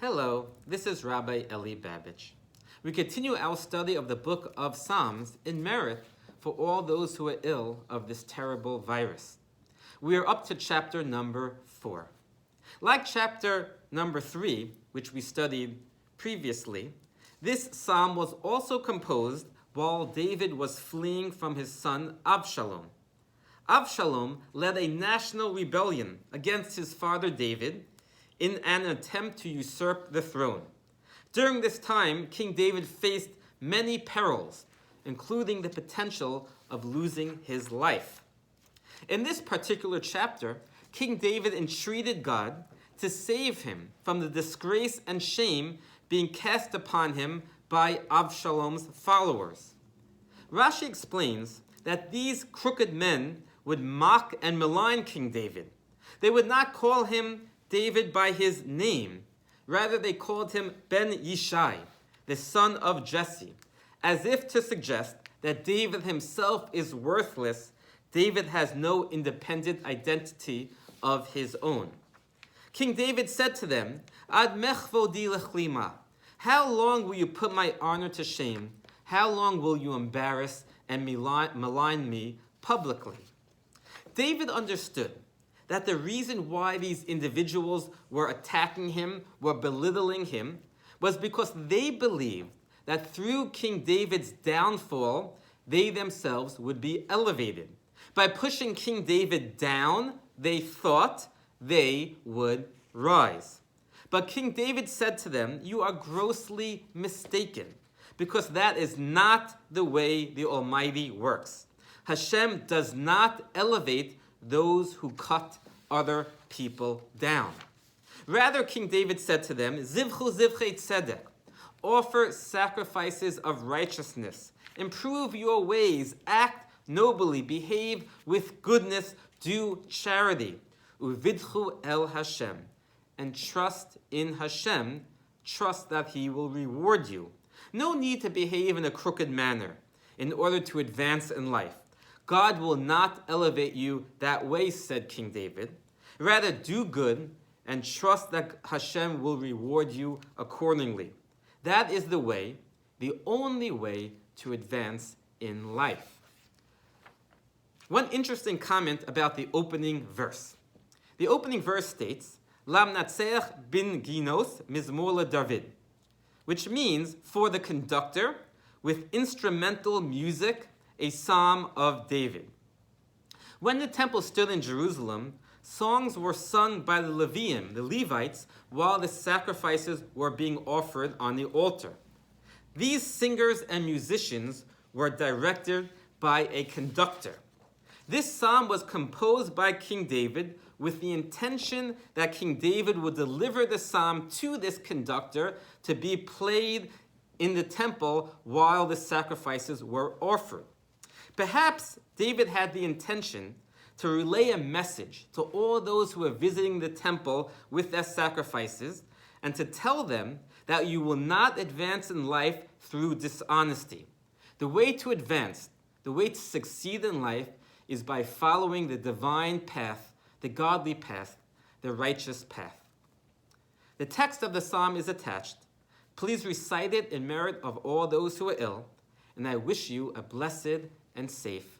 Hello, this is Rabbi Eli Babich. We continue our study of the book of Psalms in merit for all those who are ill of this terrible virus. We are up to chapter number 4. Like chapter number 3, which we studied previously, this psalm was also composed while David was fleeing from his son Absalom. Absalom led a national rebellion against his father David in an attempt to usurp the throne. During this time, King David faced many perils, including the potential of losing his life. In this particular chapter, King David entreated God to save him from the disgrace and shame being cast upon him by Absalom's followers. Rashi explains that these crooked men would mock and malign King David. They would not call him David by his name. Rather, they called him Ben Yishai, the son of Jesse, as if to suggest that David himself is worthless. David has no independent identity of his own. King David said to them, Ad mechvodi lechlima. How long will you put my honor to shame? How long will you embarrass and malign me publicly? David understood that the reason why these individuals were attacking him, were belittling him, was because they believed that through King David's downfall, they themselves would be elevated. By pushing King David down, they thought they would rise. But King David said to them, you are grossly mistaken, because that is not the way the Almighty works. Hashem does not elevate those who cut other people down. Rather, King David said to them, Zivchu zivchei tzedek, offer sacrifices of righteousness, improve your ways, act nobly, behave with goodness, do charity, uvidchu el Hashem, and trust in Hashem, trust that He will reward you. No need to behave in a crooked manner in order to advance in life. God will not elevate you that way, said King David. Rather, do good and trust that Hashem will reward you accordingly. That is the way, the only way to advance in life. One interesting comment about the opening verse. The opening verse states, Lam natseach bin ginos mizmor David, which means for the conductor with instrumental music, a psalm of David. When the temple stood in Jerusalem, songs were sung by the Leviim, the Levites, while the sacrifices were being offered on the altar. These singers and musicians were directed by a conductor. This psalm was composed by King David with the intention that King David would deliver the psalm to this conductor to be played in the temple while the sacrifices were offered. Perhaps David had the intention to relay a message to all those who are visiting the temple with their sacrifices and to tell them that you will not advance in life through dishonesty. The way to advance, the way to succeed in life is by following the divine path, the godly path, the righteous path. The text of the psalm is attached. Please recite it in merit of all those who are ill, and I wish you a blessed and safe